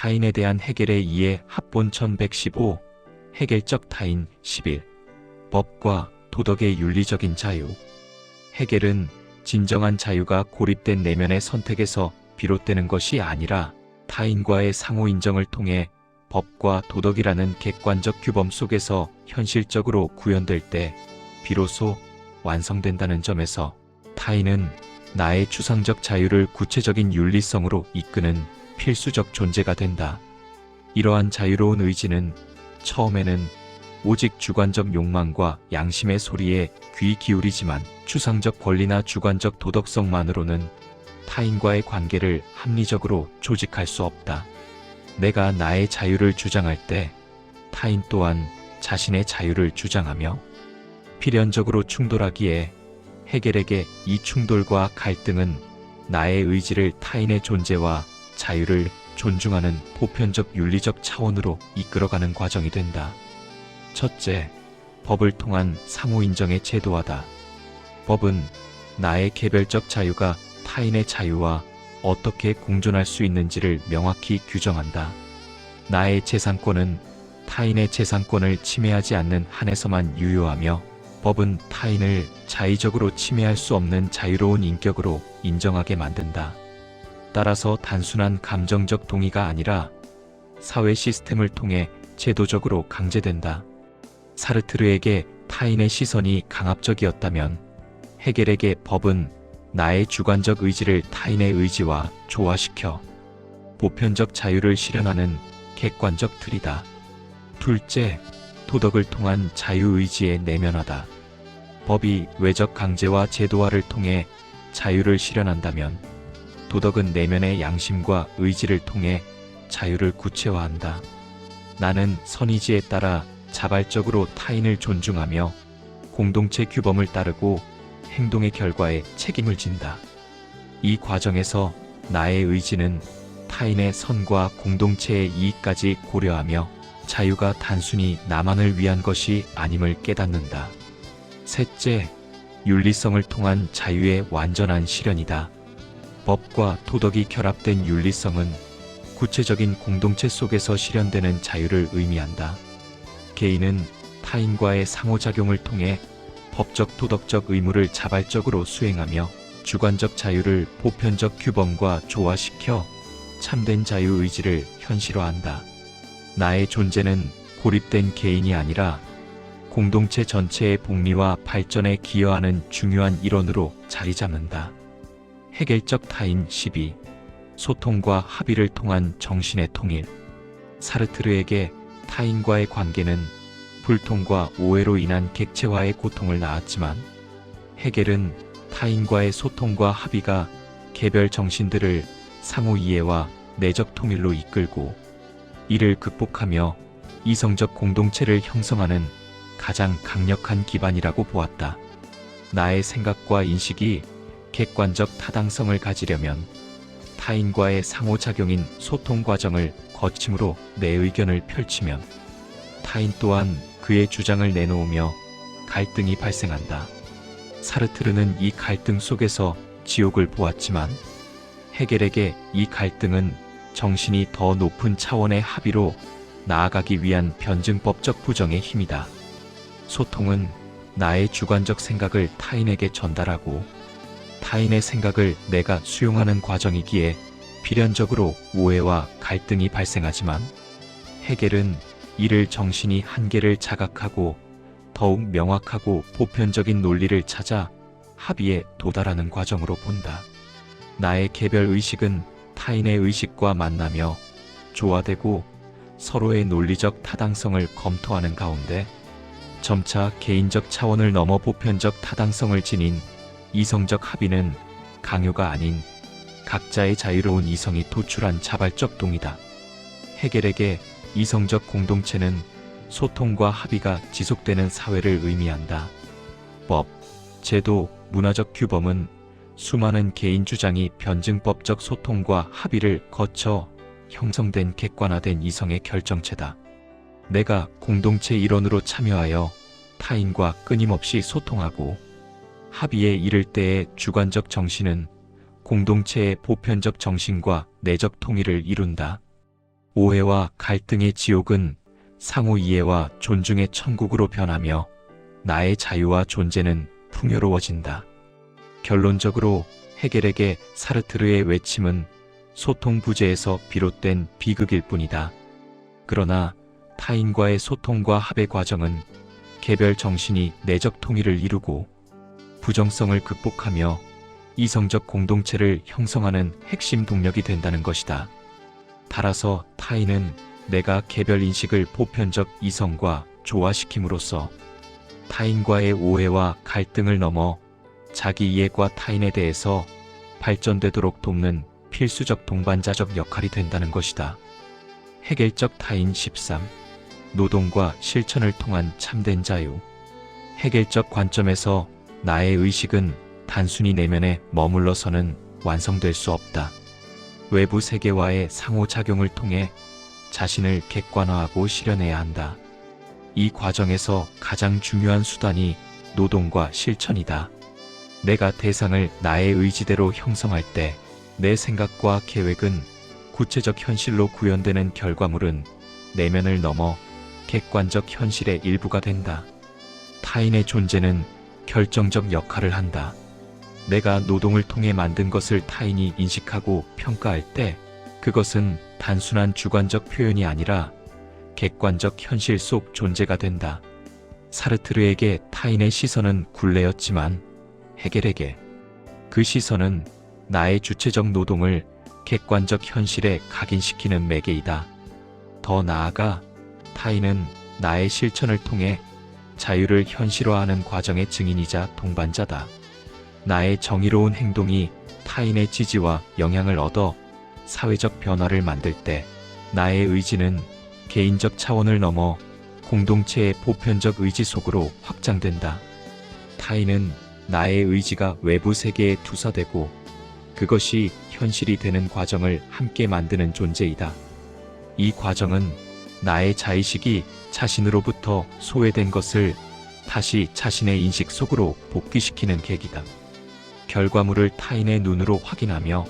타인에 대한 해겔의 이해 합본 1115 해겔적 타인 11 법과 도덕의 윤리적인 자유. 해겔은 진정한 자유가 고립된 내면의 선택에서 비롯되는 것이 아니라 타인과의 상호 인정을 통해 법과 도덕이라는 객관적 규범 속에서 현실적으로 구현될 때 비로소 완성된다는 점에서 타인은 나의 추상적 자유를 구체적인 윤리성으로 이끄는 필수적 존재가 된다. 이러한 자유로운 의지는 처음에는 오직 주관적 욕망과 양심의 소리에 귀 기울이지만 추상적 권리나 주관적 도덕성만으로는 타인과의 관계를 합리적으로 조직할 수 없다. 내가 나의 자유를 주장할 때 타인 또한 자신의 자유를 주장하며 필연적으로 충돌하기에 해겔에게 이 충돌과 갈등은 나의 의지를 타인의 존재와 자유를 존중하는 보편적 윤리적 차원으로 이끌어가는 과정이 된다. 첫째, 법을 통한 상호인정의 제도화다. 법은 나의 개별적 자유가 타인의 자유와 어떻게 공존할 수 있는지를 명확히 규정한다. 나의 재산권은 타인의 재산권을 침해하지 않는 한에서만 유효하며 법은 타인을 자의적으로 침해할 수 없는 자유로운 인격으로 인정하게 만든다. 따라서 단순한 감정적 동의가 아니라 사회 시스템을 통해 제도적으로 강제된다. 사르트르에게 타인의 시선이 강압적이었다면 해겔에게 법은 나의 주관적 의지를 타인의 의지와 조화시켜 보편적 자유를 실현하는 객관적 틀이다. 둘째, 도덕을 통한 자유의지의 내면화다. 법이 외적 강제와 제도화를 통해 자유를 실현한다면 도덕은 내면의 양심과 의지를 통해 자유를 구체화한다. 나는 선의지에 따라 자발적으로 타인을 존중하며 공동체 규범을 따르고 행동의 결과에 책임을 진다. 이 과정에서 나의 의지는 타인의 선과 공동체의 이익까지 고려하며 자유가 단순히 나만을 위한 것이 아님을 깨닫는다. 셋째, 윤리성을 통한 자유의 완전한 실현이다. 법과 도덕이 결합된 윤리성은 구체적인 공동체 속에서 실현되는 자유를 의미한다. 개인은 타인과의 상호작용을 통해 법적 도덕적 의무를 자발적으로 수행하며 주관적 자유를 보편적 규범과 조화시켜 참된 자유의지를 현실화한다. 나의 존재는 고립된 개인이 아니라 공동체 전체의 복리와 발전에 기여하는 중요한 일원으로 자리 잡는다. 해겔적 타인 12 소통과 합의를 통한 정신의 통일. 사르트르에게 타인과의 관계는 불통과 오해로 인한 객체화의 고통을 낳았지만 해겔은 타인과의 소통과 합의가 개별 정신들을 상호 이해와 내적 통일로 이끌고 이를 극복하며 이성적 공동체를 형성하는 가장 강력한 기반이라고 보았다. 나의 생각과 인식이 객관적 타당성을 가지려면 타인과의 상호작용인 소통 과정을 거침으로 내 의견을 펼치면 타인 또한 그의 주장을 내놓으며 갈등이 발생한다. 사르트르는 이 갈등 속에서 지옥을 보았지만 해겔에게 이 갈등은 정신이 더 높은 차원의 합의로 나아가기 위한 변증법적 부정의 힘이다. 소통은 나의 주관적 생각을 타인에게 전달하고 타인의 생각을 내가 수용하는 과정이기에 필연적으로 오해와 갈등이 발생하지만 해겔은 이를 정신이 한계를 자각하고 더욱 명확하고 보편적인 논리를 찾아 합의에 도달하는 과정으로 본다. 나의 개별 의식은 타인의 의식과 만나며 조화되고 서로의 논리적 타당성을 검토하는 가운데 점차 개인적 차원을 넘어 보편적 타당성을 지닌 이성적 합의는 강요가 아닌 각자의 자유로운 이성이 도출한 자발적 동의다. 해겔에게 이성적 공동체는 소통과 합의가 지속되는 사회를 의미한다. 법, 제도, 문화적 규범은 수많은 개인 주장이 변증법적 소통과 합의를 거쳐 형성된 객관화된 이성의 결정체다. 내가 공동체 일원으로 참여하여 타인과 끊임없이 소통하고 합의에 이를 때의 주관적 정신은 공동체의 보편적 정신과 내적 통일을 이룬다. 오해와 갈등의 지옥은 상호 이해와 존중의 천국으로 변하며 나의 자유와 존재는 풍요로워진다. 결론적으로 헤겔에게 사르트르의 외침은 소통 부재에서 비롯된 비극일 뿐이다. 그러나 타인과의 소통과 합의 과정은 개별 정신이 내적 통일을 이루고 부정성을 극복하며 이성적 공동체를 형성하는 핵심 동력이 된다는 것이다. 따라서 타인은 내가 개별 인식을 보편적 이성과 조화시킴으로써 타인과의 오해와 갈등을 넘어 자기 이해과 타인에 대해서 발전되도록 돕는 필수적 동반자적 역할이 된다는 것이다. 헤겔적 타인 13. 노동과 실천을 통한 참된 자유. 헤겔적 관점에서 나의 의식은 단순히 내면에 머물러서는 완성될 수 없다. 외부 세계와의 상호작용을 통해 자신을 객관화하고 실현해야 한다. 이 과정에서 가장 중요한 수단이 노동과 실천이다. 내가 대상을 나의 의지대로 형성할 때 내 생각과 계획은 구체적 현실로 구현되는 결과물은 내면을 넘어 객관적 현실의 일부가 된다. 타인의 존재는 결정적 역할을 한다. 내가 노동을 통해 만든 것을 타인이 인식하고 평가할 때 그것은 단순한 주관적 표현이 아니라 객관적 현실 속 존재가 된다. 사르트르에게 타인의 시선은 굴레였지만 헤겔에게 그 시선은 나의 주체적 노동을 객관적 현실에 각인시키는 매개이다. 더 나아가 타인은 나의 실천을 통해 자유를 현실화하는 과정의 증인이자 동반자다. 나의 정의로운 행동이 타인의 지지와 영향을 얻어 사회적 변화를 만들 때 나의 의지는 개인적 차원을 넘어 공동체의 보편적 의지 속으로 확장된다. 타인은 나의 의지가 외부 세계에 투사되고 그것이 현실이 되는 과정을 함께 만드는 존재이다. 이 과정은 나의 자의식이 자신으로부터 소외된 것을 다시 자신의 인식 속으로 복귀시키는 계기다. 결과물을 타인의 눈으로 확인하며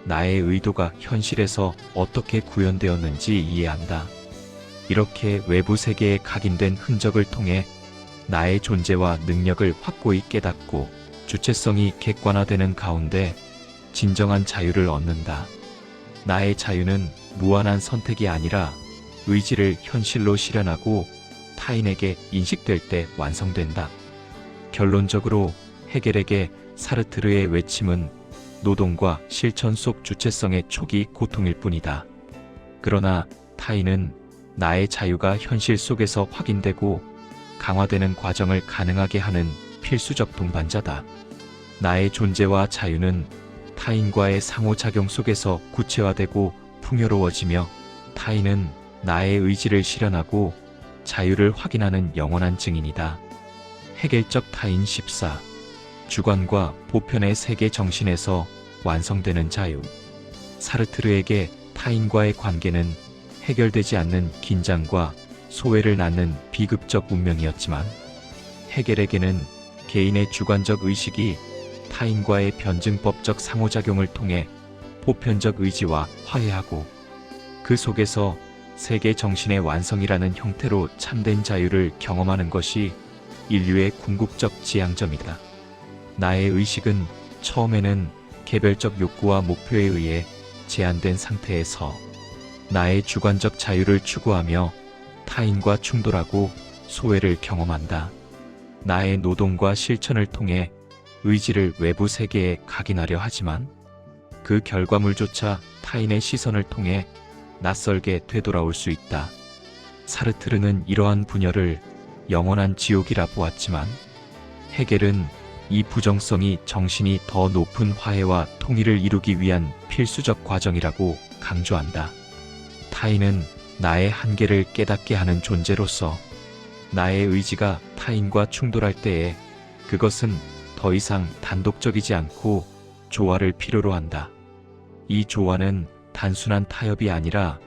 나의 의도가 현실에서 어떻게 구현되었는지 이해한다. 이렇게 외부 세계에 각인된 흔적을 통해 나의 존재와 능력을 확고히 깨닫고 주체성이 객관화되는 가운데 진정한 자유를 얻는다. 나의 자유는 무한한 선택이 아니라 의지를 현실로 실현하고 타인에게 인식될 때 완성된다. 결론적으로 헤겔에게 사르트르의 외침은 노동과 실천 속 주체성의 초기 고통일 뿐이다. 그러나 타인은 나의 자유가 현실 속에서 확인되고 강화되는 과정을 가능하게 하는 필수적 동반자다. 나의 존재와 자유는 타인과의 상호작용 속에서 구체화되고 풍요로워지며 타인은 나의 의지를 실현하고 자유를 확인하는 영원한 증인이다. 헤겔적 타인 14. 주관과 보편의 세계 정신에서 완성되는 자유. 사르트르에게 타인과의 관계는 해결되지 않는 긴장과 소외를 낳는 비극적 운명이었지만 헤겔에게는 개인의 주관적 의식이 타인과의 변증법적 상호작용을 통해 보편적 의지와 화해하고 그 속에서 세계 정신의 완성이라는 형태로 참된 자유를 경험하는 것이 인류의 궁극적 지향점이다. 나의 의식은 처음에는 개별적 욕구와 목표에 의해 제한된 상태에서 나의 주관적 자유를 추구하며 타인과 충돌하고 소외를 경험한다. 나의 노동과 실천을 통해 의지를 외부 세계에 각인하려 하지만 그 결과물조차 타인의 시선을 통해 낯설게 되돌아올 수 있다. 사르트르는 이러한 분열을 영원한 지옥이라 보았지만 헤겔은 이 부정성이 정신이 더 높은 화해와 통일을 이루기 위한 필수적 과정이라고 강조한다. 타인은 나의 한계를 깨닫게 하는 존재로서 나의 의지가 타인과 충돌할 때에 그것은 더 이상 단독적이지 않고 조화를 필요로 한다. 이 조화는 단순한 타협이 아니라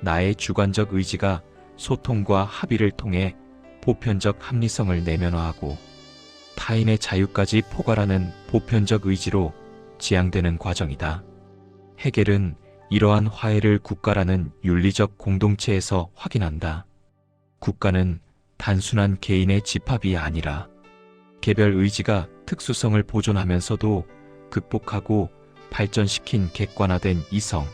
나의 주관적 의지가 소통과 합의를 통해 보편적 합리성을 내면화하고 타인의 자유까지 포괄하는 보편적 의지로 지향되는 과정이다. 헤겔은 이러한 화해를 국가라는 윤리적 공동체에서 확인한다. 국가는 단순한 개인의 집합이 아니라 개별 의지가 특수성을 보존하면서도 극복하고 발전시킨 객관화된 이성,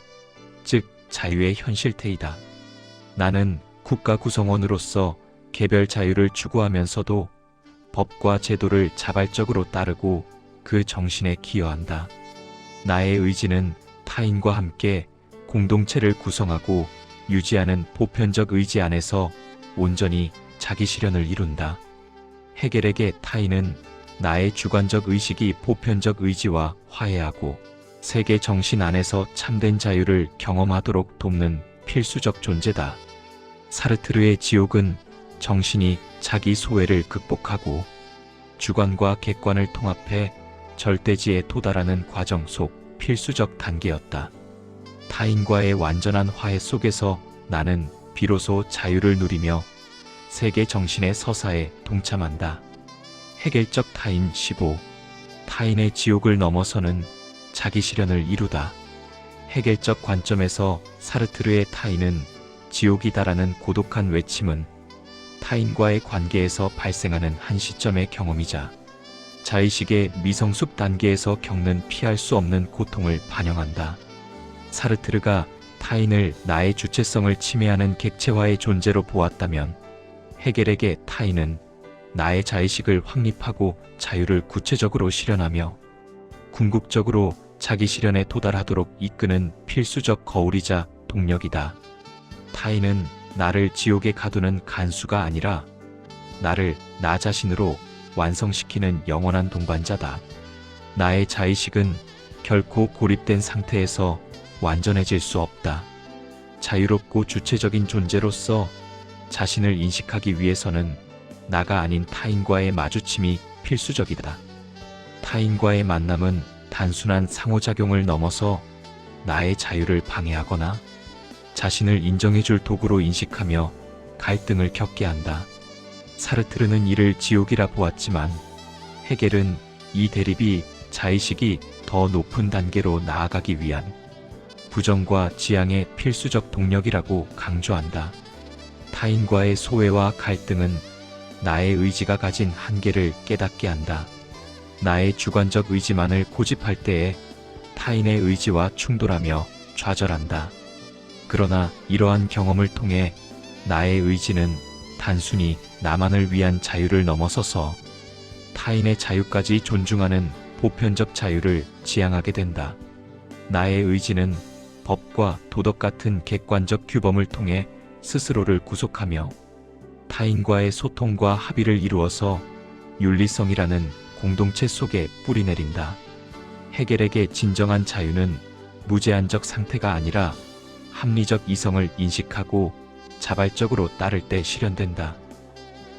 즉 자유의 현실태이다. 나는 국가 구성원으로서 개별 자유를 추구하면서도 법과 제도를 자발적으로 따르고 그 정신에 기여한다. 나의 의지는 타인과 함께 공동체를 구성하고 유지하는 보편적 의지 안에서 온전히 자기 실현을 이룬다. 헤겔에게 타인은 나의 주관적 의식이 보편적 의지와 화해하고 세계 정신 안에서 참된 자유를 경험하도록 돕는 필수적 존재다. 사르트르의 지옥은 정신이 자기 소외를 극복하고 주관과 객관을 통합해 절대지에 도달하는 과정 속 필수적 단계였다. 타인과의 완전한 화해 속에서 나는 비로소 자유를 누리며 세계 정신의 서사에 동참한다. 헤겔적 타인 15. 타인의 지옥을 넘어서는 자기 실현을 이루다. 헤겔적 관점에서 사르트르의 타인은 지옥이다라는 고독한 외침은 타인과의 관계에서 발생하는 한 시점의 경험이자 자의식의 미성숙 단계에서 겪는 피할 수 없는 고통을 반영한다. 사르트르가 타인을 나의 주체성을 침해하는 객체화의 존재로 보았다면 헤겔에게 타인은 나의 자의식을 확립하고 자유를 구체적으로 실현하며 궁극적으로 자기 실현에 도달하도록 이끄는 필수적 거울이자 동력이다. 타인은 나를 지옥에 가두는 간수가 아니라 나를 나 자신으로 완성시키는 영원한 동반자다. 나의 자의식은 결코 고립된 상태에서 완전해질 수 없다. 자유롭고 주체적인 존재로서 자신을 인식하기 위해서는 나가 아닌 타인과의 마주침이 필수적이다. 타인과의 만남은 단순한 상호작용을 넘어서 나의 자유를 방해하거나 자신을 인정해줄 도구로 인식하며 갈등을 겪게 한다. 사르트르는 이를 지옥이라 보았지만 헤겔은 이 대립이 자의식이 더 높은 단계로 나아가기 위한 부정과 지향의 필수적 동력이라고 강조한다. 타인과의 소외와 갈등은 나의 의지가 가진 한계를 깨닫게 한다. 나의 주관적 의지만을 고집할 때에 타인의 의지와 충돌하며 좌절한다. 그러나 이러한 경험을 통해 나의 의지는 단순히 나만을 위한 자유를 넘어서서 타인의 자유까지 존중하는 보편적 자유를 지향하게 된다. 나의 의지는 법과 도덕 같은 객관적 규범을 통해 스스로를 구속하며 타인과의 소통과 합의를 이루어서 윤리성이라는 공동체 속에 뿌리내린다. 헤겔에게 진정한 자유는 무제한적 상태가 아니라 합리적 이성을 인식하고 자발적으로 따를 때 실현된다.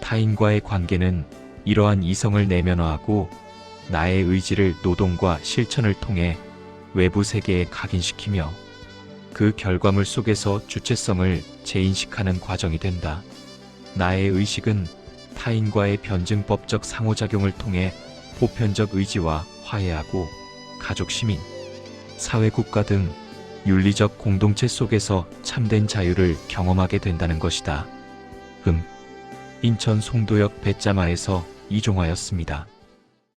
타인과의 관계는 이러한 이성을 내면화하고 나의 의지를 노동과 실천을 통해 외부 세계에 각인시키며 그 결과물 속에서 주체성을 재인식하는 과정이 된다. 나의 의식은 타인과의 변증법적 상호작용을 통해 보편적 의지와 화해하고 가족, 시민, 사회, 국가 등 윤리적 공동체 속에서 참된 자유를 경험하게 된다는 것이다. 인천 송도역 배짜마에서 이종화였습니다.